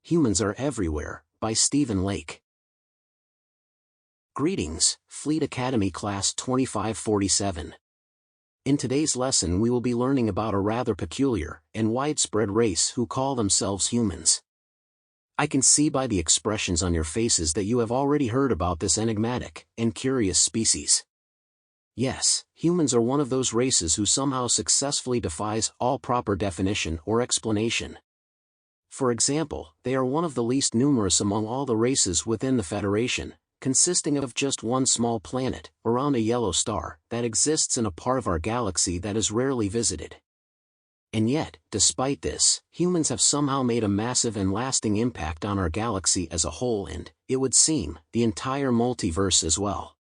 Humans Are Everywhere, by Stephen Lake. Greetings, Fleet Academy Class 2547. In today's lesson we will be learning about a rather peculiar and widespread race who call themselves humans. I can see by the expressions on your faces that you have already heard about this enigmatic and curious species. Yes, humans are one of those races who somehow successfully defies all proper definition or explanation. For example, they are one of the least numerous among all the races within the Federation, consisting of just one small planet, around a yellow star, that exists in a part of our galaxy that is rarely visited. And yet, despite this, humans have somehow made a massive and lasting impact on our galaxy as a whole and, it would seem, the entire multiverse as well.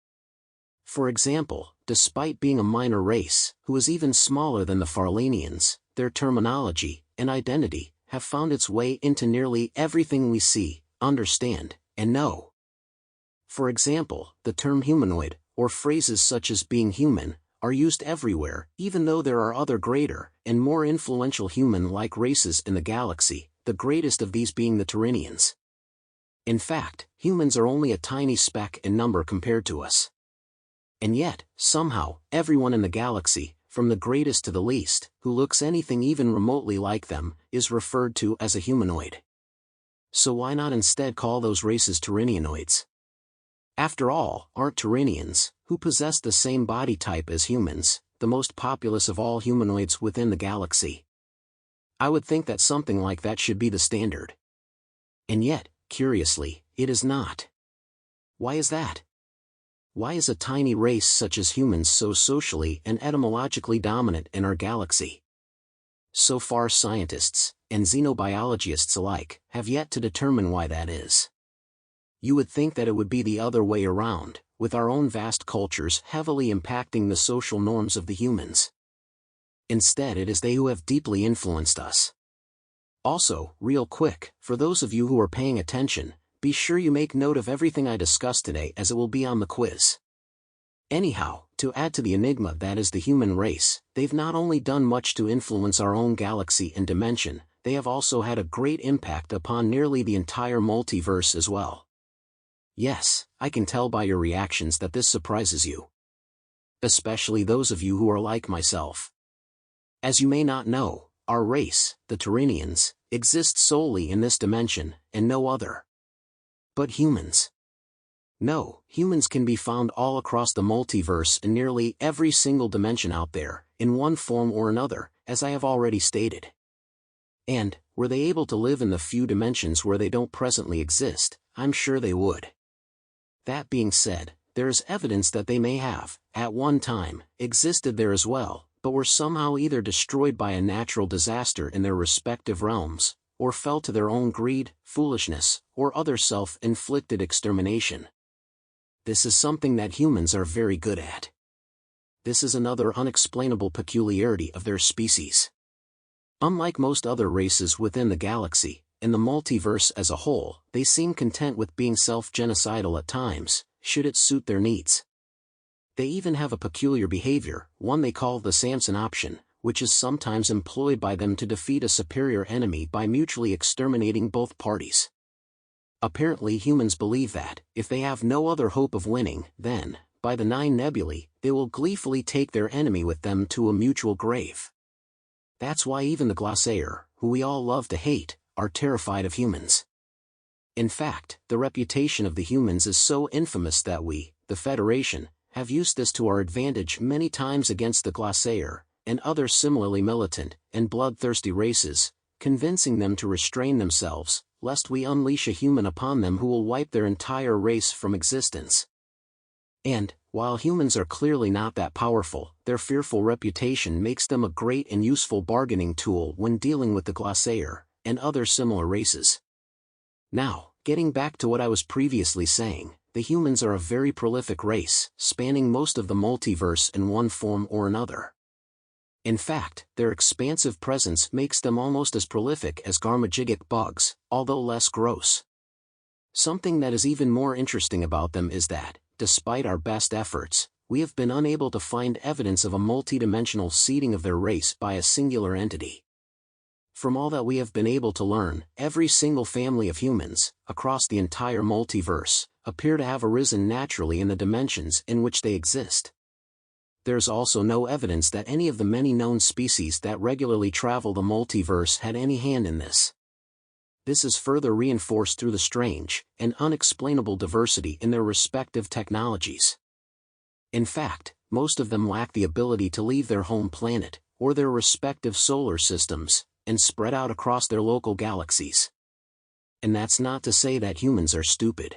For example, despite being a minor race, who is even smaller than the Farlanians, their terminology and identity have found its way into nearly everything we see, understand, and know. For example, the term humanoid, or phrases such as being human, are used everywhere, even though there are other greater and more influential human-like races in the galaxy, the greatest of these being the Tyranians. In fact, humans are only a tiny speck in number compared to us. And yet, somehow, everyone in the galaxy, from the greatest to the least, who looks anything even remotely like them, is referred to as a humanoid. So why not instead call those races Tyranianoids? After all, aren't Tyranians, who possess the same body type as humans, the most populous of all humanoids within the galaxy? I would think that something like that should be the standard. And yet, curiously, it is not. Why is that? Why is a tiny race such as humans so socially and etymologically dominant in our galaxy? So far scientists, and xenobiologists alike, have yet to determine why that is. You would think that it would be the other way around, with our own vast cultures heavily impacting the social norms of the humans. Instead, it is they who have deeply influenced us. Also, real quick, for those of you who are paying attention, be sure you make note of everything I discuss today as it will be on the quiz. Anyhow, to add to the enigma that is the human race, they've not only done much to influence our own galaxy and dimension, they have also had a great impact upon nearly the entire multiverse as well. Yes, I can tell by your reactions that this surprises you. Especially those of you who are like myself. As you may not know, our race, the Tyranians, exists solely in this dimension, and no other. But humans? No, humans can be found all across the multiverse in nearly every single dimension out there, in one form or another, as I have already stated. And, were they able to live in the few dimensions where they don't presently exist, I'm sure they would. That being said, there is evidence that they may have, at one time, existed there as well, but were somehow either destroyed by a natural disaster in their respective realms, or fell to their own greed, foolishness, or other self-inflicted extermination. This is something that humans are very good at. This is another unexplainable peculiarity of their species. Unlike most other races within the galaxy, in the multiverse as a whole, they seem content with being self-genocidal at times, should it suit their needs. They even have a peculiar behavior, one they call the Samson option, which is sometimes employed by them to defeat a superior enemy by mutually exterminating both parties. Apparently humans believe that, if they have no other hope of winning, then, by the Nine Nebulae, they will gleefully take their enemy with them to a mutual grave. That's why even the Glossaer, who we all love to hate, are terrified of humans. In fact, the reputation of the humans is so infamous that we, the Federation, have used this to our advantage many times against the Glossaer, and other similarly militant and bloodthirsty races, convincing them to restrain themselves, lest we unleash a human upon them who will wipe their entire race from existence. And, while humans are clearly not that powerful, their fearful reputation makes them a great and useful bargaining tool when dealing with the Glossaer, and other similar races. Now, getting back to what I was previously saying, the humans are a very prolific race, spanning most of the multiverse in one form or another. In fact, their expansive presence makes them almost as prolific as Garmagigic bugs, although less gross. Something that is even more interesting about them is that, despite our best efforts, we have been unable to find evidence of a multidimensional seeding of their race by a singular entity. from all that we have been able to learn, every single family of humans, across the entire multiverse, appear to have arisen naturally in the dimensions in which they exist. There's also no evidence that any of the many known species that regularly travel the multiverse had any hand in this. This is further reinforced through the strange and unexplainable diversity in their respective technologies. In fact, most of them lack the ability to leave their home planet, or their respective solar systems, and spread out across their local galaxies. And that's not to say that humans are stupid.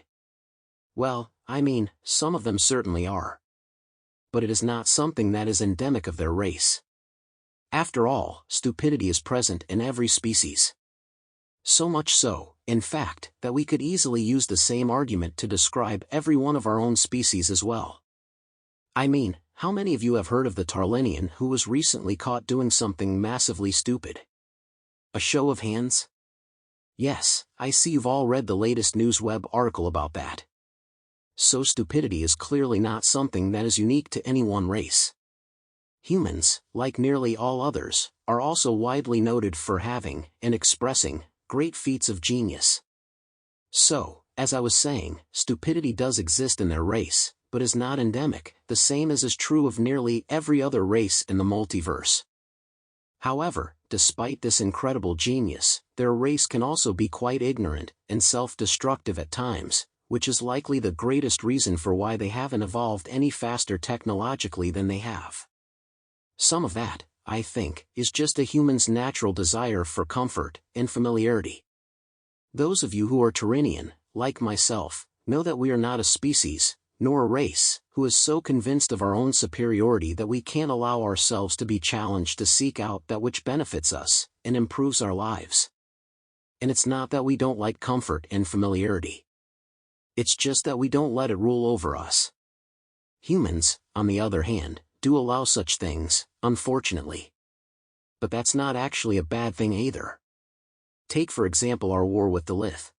Well, I mean, some of them certainly are. But it is not something that is endemic of their race. After all, stupidity is present in every species. So much so, in fact, that we could easily use the same argument to describe every one of our own species as well. I mean, how many of you have heard of the Tarlinian who was recently caught doing something massively stupid? A show of hands? Yes, I see you've all read the latest NewsWeb article about that. So stupidity is clearly not something that is unique to any one race. Humans, like nearly all others, are also widely noted for having, and expressing, great feats of genius. So, as I was saying, stupidity does exist in their race, but is not endemic, the same as is true of nearly every other race in the multiverse. However, despite this incredible genius, their race can also be quite ignorant and self-destructive at times, which is likely the greatest reason for why they haven't evolved any faster technologically than they have. Some of that, I think, is just a human's natural desire for comfort and familiarity. Those of you who are Tyrrhenian, like myself, know that we are not a species, nor a race, who is so convinced of our own superiority that we can't allow ourselves to be challenged to seek out that which benefits us and improves our lives. And it's not that we don't like comfort and familiarity. It's just that we don't let it rule over us. Humans, on the other hand, do allow such things, unfortunately. But that's not actually a bad thing either. Take for example our war with the Lith.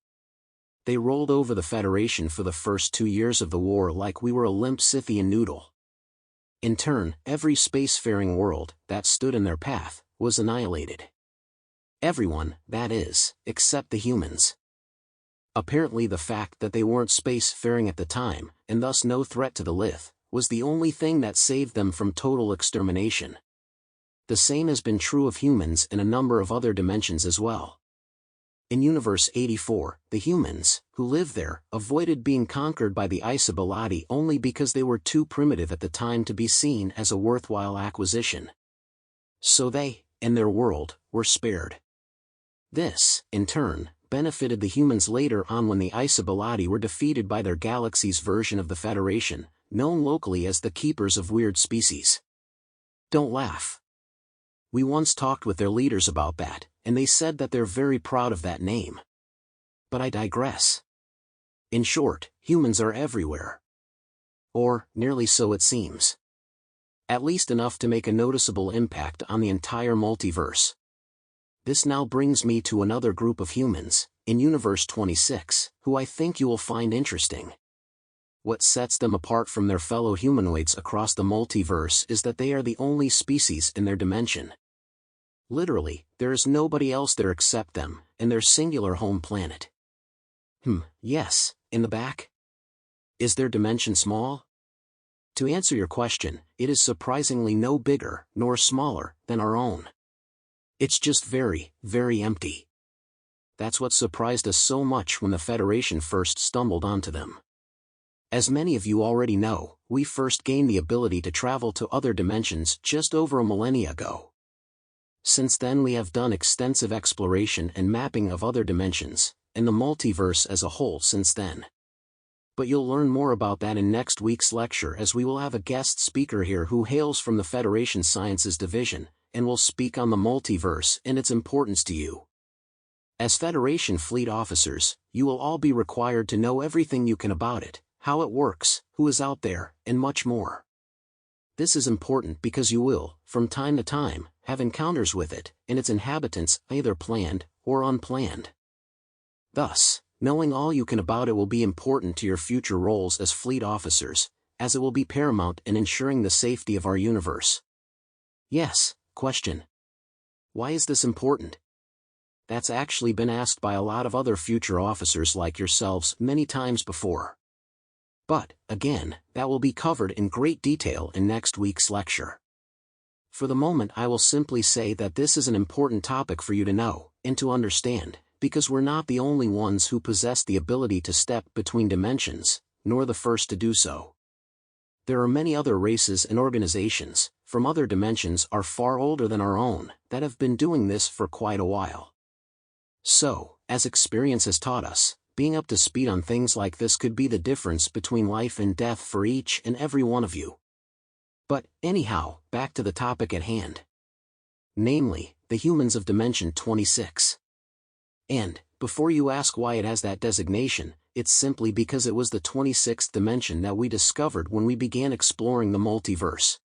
They rolled over the Federation for the first 2 years of the war like we were a limp Scythian noodle. In turn, every spacefaring world that stood in their path was annihilated. Everyone, that is, except the humans. Apparently the fact that they weren't spacefaring at the time, and thus no threat to the Lith, was the only thing that saved them from total extermination. The same has been true of humans in a number of other dimensions as well. In Universe 84, the humans, who lived there, avoided being conquered by the Isobalati only because they were too primitive at the time to be seen as a worthwhile acquisition. So they, and their world, were spared. This, in turn, benefited the humans later on when the Isobalati were defeated by their galaxy's version of the Federation, known locally as the Keepers of Weird Species. Don't laugh. We once talked with their leaders about that, and they said that they're very proud of that name. But I digress. In short, humans are everywhere. Or, nearly so it seems. At least enough to make a noticeable impact on the entire multiverse. This now brings me to another group of humans, in Universe 26, who I think you will find interesting. What sets them apart from their fellow humanoids across the multiverse is that they are the only species in their dimension. Literally, there is nobody else there except them, and their singular home planet. Yes, in the back? Is their dimension small? To answer your question, it is surprisingly no bigger, nor smaller, than our own. It's just very, very empty. That's what surprised us so much when the Federation first stumbled onto them. As many of you already know, we first gained the ability to travel to other dimensions just over a millennia ago. Since then we have done extensive exploration and mapping of other dimensions, and the multiverse as a whole since then. But you'll learn more about that in next week's lecture, as we will have a guest speaker here who hails from the Federation Sciences Division, and will speak on the multiverse and its importance to you. As Federation fleet officers, you will all be required to know everything you can about it, how it works, who is out there, and much more. This is important because you will, from time to time, have encounters with it, and its inhabitants, either planned or unplanned. Thus, knowing all you can about it will be important to your future roles as fleet officers, as it will be paramount in ensuring the safety of our universe. Yes, question. Why is this important? that's actually been asked by a lot of other future officers like yourselves many times before. But, again, that will be covered in great detail in next week's lecture. For the moment I will simply say that this is an important topic for you to know, and to understand, because we're not the only ones who possess the ability to step between dimensions, nor the first to do so. There are many other races and organizations, from other dimensions are far older than our own, that have been doing this for quite a while. So, as experience has taught us, being up to speed on things like this could be the difference between life and death for each and every one of you. But, anyhow, back to the topic at hand. Namely, the humans of Dimension 26. And, before you ask why it has that designation, it's simply because it was the 26th dimension that we discovered when we began exploring the multiverse.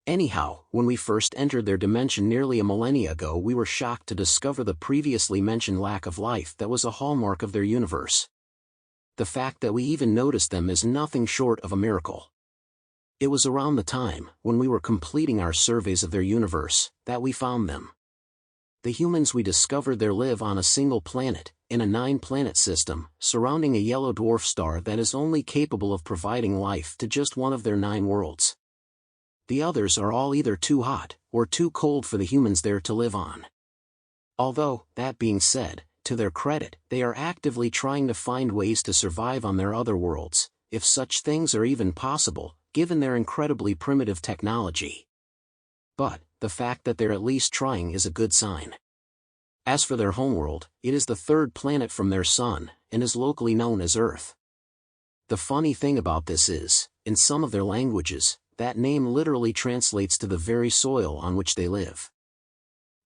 Anyhow, when we first entered their dimension nearly a millennia ago, we were shocked to discover the previously mentioned lack of life that was a hallmark of their universe. The fact that we even noticed them is nothing short of a miracle. It was around the time, when we were completing our surveys of their universe, that we found them. The humans we discovered there live on a single planet, in a 9-planet system, surrounding a yellow dwarf star that is only capable of providing life to just one of their 9 worlds. The others are all either too hot, or too cold for the humans there to live on. Although, that being said, to their credit, they are actively trying to find ways to survive on their other worlds, if such things are even possible, given their incredibly primitive technology. But, the fact that they're at least trying is a good sign. As for their homeworld, it is the 3rd planet from their sun, and is locally known as Earth. The funny thing about this is, in some of their languages, that name literally translates to the very soil on which they live.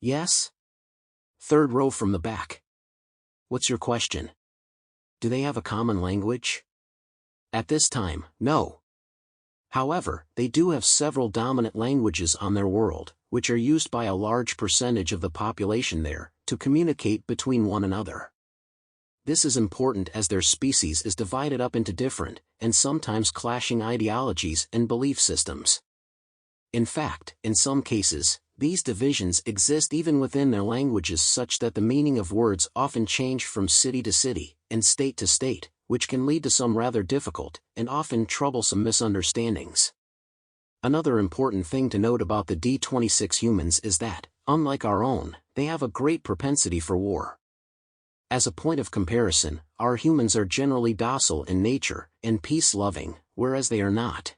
Yes? 3rd row from the back. What's your question? Do they have a common language? At this time, no. However, they do have several dominant languages on their world, which are used by a large percentage of the population there, to communicate between one another. This is important as their species is divided up into different, and sometimes clashing ideologies and belief systems. In fact, in some cases, these divisions exist even within their languages such that the meaning of words often change from city to city, and state to state, which can lead to some rather difficult, and often troublesome misunderstandings. Another important thing to note about the D26 humans is that, unlike our own, they have a great propensity for war. As a point of comparison, our humans are generally docile in nature, and peace-loving, whereas they are not.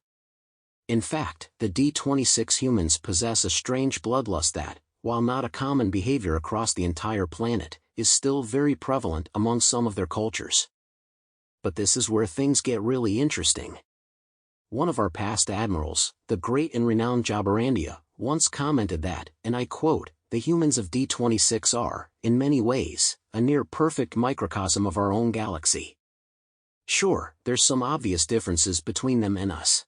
In fact, the D26 humans possess a strange bloodlust that, while not a common behavior across the entire planet, is still very prevalent among some of their cultures. But this is where things get really interesting. One of our past admirals, the great and renowned Jabarandia, once commented that, and I quote, "The humans of D26 are, in many ways, a near-perfect microcosm of our own galaxy." Sure, there's some obvious differences between them and us.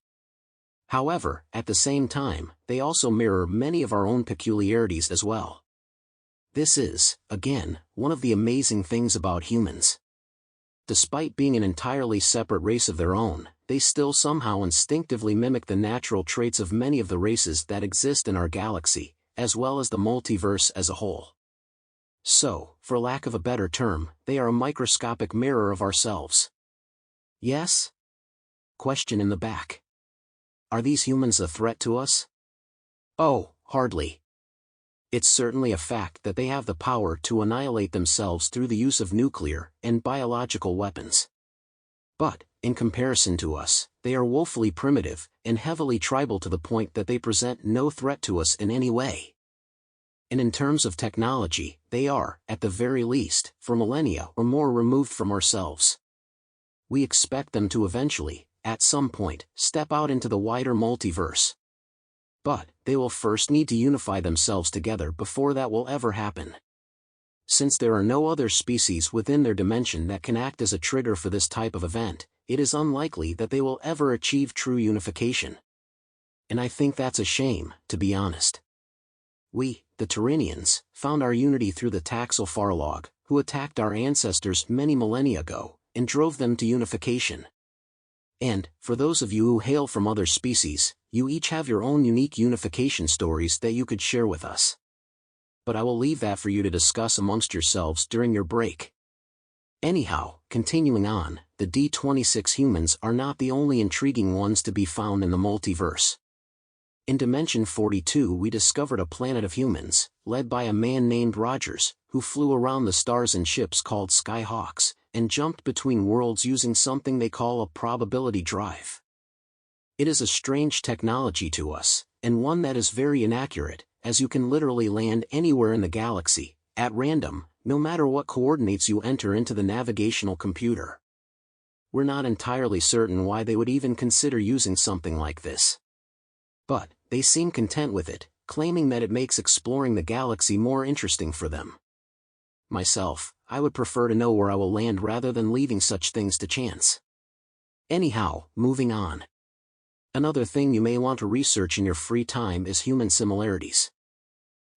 However, at the same time, they also mirror many of our own peculiarities as well. This is, again, one of the amazing things about humans. Despite being an entirely separate race of their own, they still somehow instinctively mimic the natural traits of many of the races that exist in our galaxy, as well as the multiverse as a whole. So, for lack of a better term, they are a microscopic mirror of ourselves. Yes? Question in the back. Are these humans a threat to us? Oh, hardly. It's certainly a fact that they have the power to annihilate themselves through the use of nuclear and biological weapons. But, in comparison to us, they are woefully primitive and heavily tribal to the point that they present no threat to us in any way. And in terms of technology, they are, at the very least, for millennia or more removed from ourselves. We expect them to eventually, at some point, step out into the wider multiverse. But, they will first need to unify themselves together before that will ever happen. Since there are no other species within their dimension that can act as a trigger for this type of event, it is unlikely that they will ever achieve true unification. And I think that's a shame, to be honest. We, the Tyrrhenians, found our unity through the Taxil Farlog, who attacked our ancestors many millennia ago, and drove them to unification. And, for those of you who hail from other species, you each have your own unique unification stories that you could share with us. but I will leave that for you to discuss amongst yourselves during your break. Anyhow, continuing on, the D26 humans are not the only intriguing ones to be found in the multiverse. In Dimension 42 we discovered a planet of humans, led by a man named Rogers, who flew around the stars in ships called Skyhawks, and jumped between worlds using something they call a probability drive. It is a strange technology to us, and one that is very inaccurate, as you can literally land anywhere in the galaxy, at random, no matter what coordinates you enter into the navigational computer. We're not entirely certain why they would even consider using something like this. But they seem content with it, claiming that it makes exploring the galaxy more interesting for them. Myself, I would prefer to know where I will land rather than leaving such things to chance. Anyhow, moving on. Another thing you may want to research in your free time is human similarities.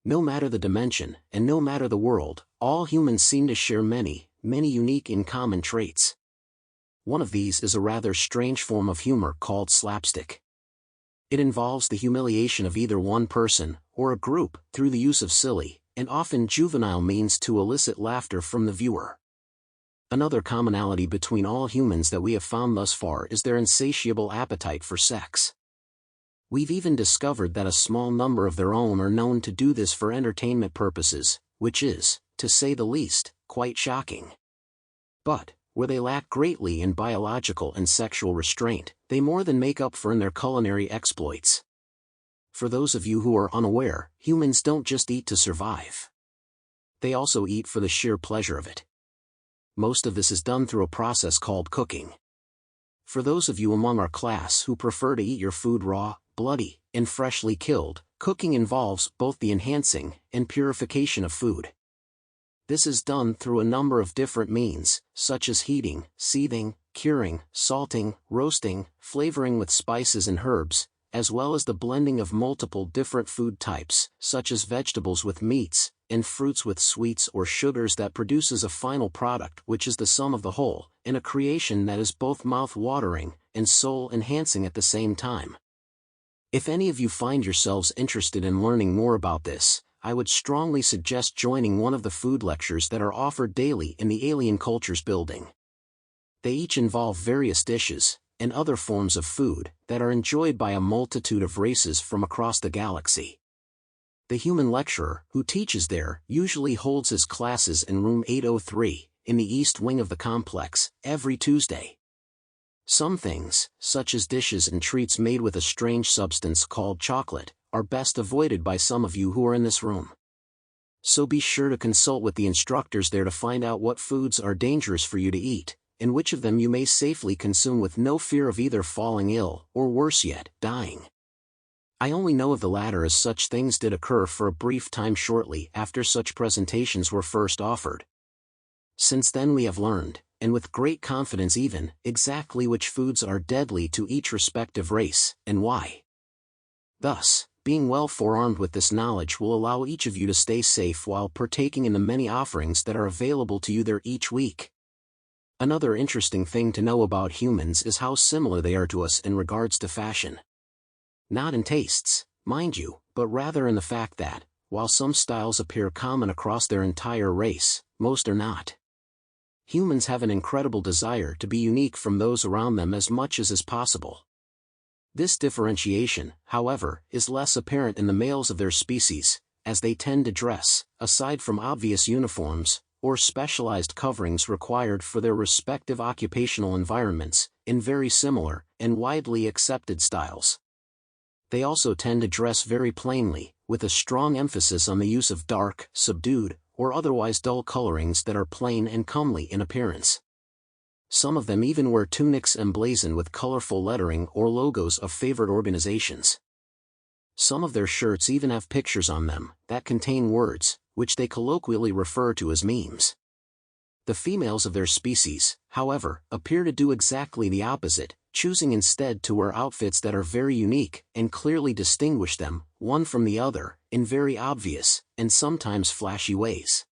No matter the dimension, and no matter the world, all humans seem to share many unique in common traits. One of these is a rather strange form of humor called slapstick. It involves the humiliation of either one person, or a group, through the use of silly, and often juvenile means to elicit laughter from the viewer. Another commonality between all humans that we have found thus far is their insatiable appetite for sex. We've even discovered that a small number of their own are known to do this for entertainment purposes, which is, to say the least, quite shocking. But, where they lack greatly in biological and sexual restraint, they more than make up for in their culinary exploits. For those of you who are unaware, humans don't just eat to survive. They also eat for the sheer pleasure of it. Most of this is done through a process called cooking. For those of you among our class who prefer to eat your food raw, bloody, and freshly killed, cooking involves both the enhancing and purification of food. This is done through a number of different means, such as heating, seething, curing, salting, roasting, flavoring with spices and herbs, as well as the blending of multiple different food types, such as vegetables with meats, and fruits with sweets or sugars that produces a final product which is the sum of the whole, in a creation that is both mouth-watering and soul-enhancing at the same time. If any of you find yourselves interested in learning more about this, I would strongly suggest joining one of the food lectures that are offered daily in the Alien Cultures building. They each involve various dishes, and other forms of food, that are enjoyed by a multitude of races from across the galaxy. The human lecturer, who teaches there, usually holds his classes in room 803, in the east wing of the complex, every Tuesday. Some things, such as dishes and treats made with a strange substance called chocolate, are best avoided by some of you who are in this room. So be sure to consult with the instructors there to find out what foods are dangerous for you to eat, and which of them you may safely consume with no fear of either falling ill, or worse yet, dying. I only know of the latter as such things did occur for a brief time shortly after such presentations were first offered. Since then we have learned, and with great confidence even, exactly which foods are deadly to each respective race, and why. Thus, being well forearmed with this knowledge will allow each of you to stay safe while partaking in the many offerings that are available to you there each week. Another interesting thing to know about humans is how similar they are to us in regards to fashion. Not in tastes, mind you, but rather in the fact that, while some styles appear common across their entire race, most are not. Humans have an incredible desire to be unique from those around them as much as is possible. This differentiation, however, is less apparent in the males of their species, as they tend to dress, aside from obvious uniforms, or specialized coverings required for their respective occupational environments, in very similar, and widely accepted styles. They also tend to dress very plainly, with a strong emphasis on the use of dark, subdued, or otherwise dull colorings that are plain and comely in appearance. Some of them even wear tunics emblazoned with colorful lettering or logos of favorite organizations. Some of their shirts even have pictures on them that contain words, which they colloquially refer to as memes. The females of their species, however, appear to do exactly the opposite, choosing instead to wear outfits that are very unique and clearly distinguish them, one from the other, in very obvious, and sometimes flashy ways.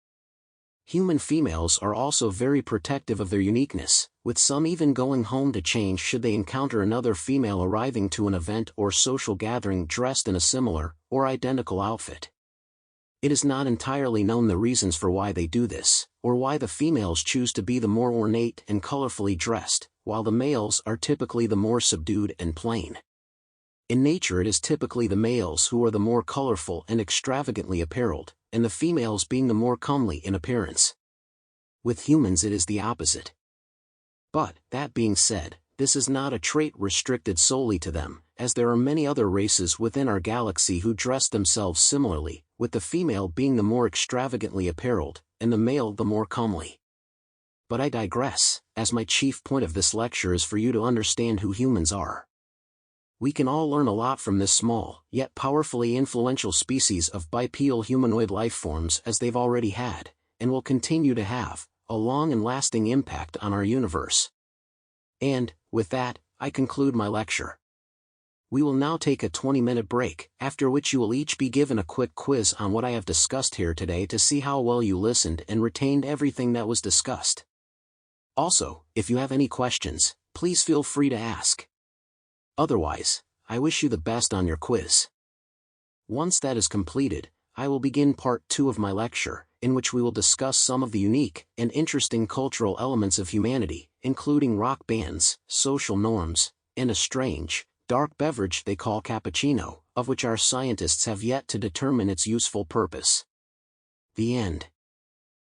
Human females are also very protective of their uniqueness, with some even going home to change should they encounter another female arriving to an event or social gathering dressed in a similar, or identical outfit. It is not entirely known the reasons for why they do this, or why the females choose to be the more ornate and colorfully dressed, while the males are typically the more subdued and plain. In nature it is typically the males who are the more colorful and extravagantly apparelled, and the females being the more comely in appearance. With humans it is the opposite. But, that being said, this is not a trait restricted solely to them, as there are many other races within our galaxy who dress themselves similarly, with the female being the more extravagantly apparelled, and the male the more comely. But I digress, as my chief point of this lecture is for you to understand who humans are. We can all learn a lot from this small, yet powerfully influential species of bipedal humanoid life forms, as they've already had, and will continue to have, a long and lasting impact on our universe. And, with that, I conclude my lecture. We will now take a 20-minute break, after which you will each be given a quick quiz on what I have discussed here today to see how well you listened and retained everything that was discussed. Also, if you have any questions, please feel free to ask. Otherwise, I wish you the best on your quiz. Once that is completed, I will begin part 2 of my lecture, in which we will discuss some of the unique and interesting cultural elements of humanity, including rock bands, social norms, and a strange, dark beverage they call cappuccino, of which our scientists have yet to determine its useful purpose. The end.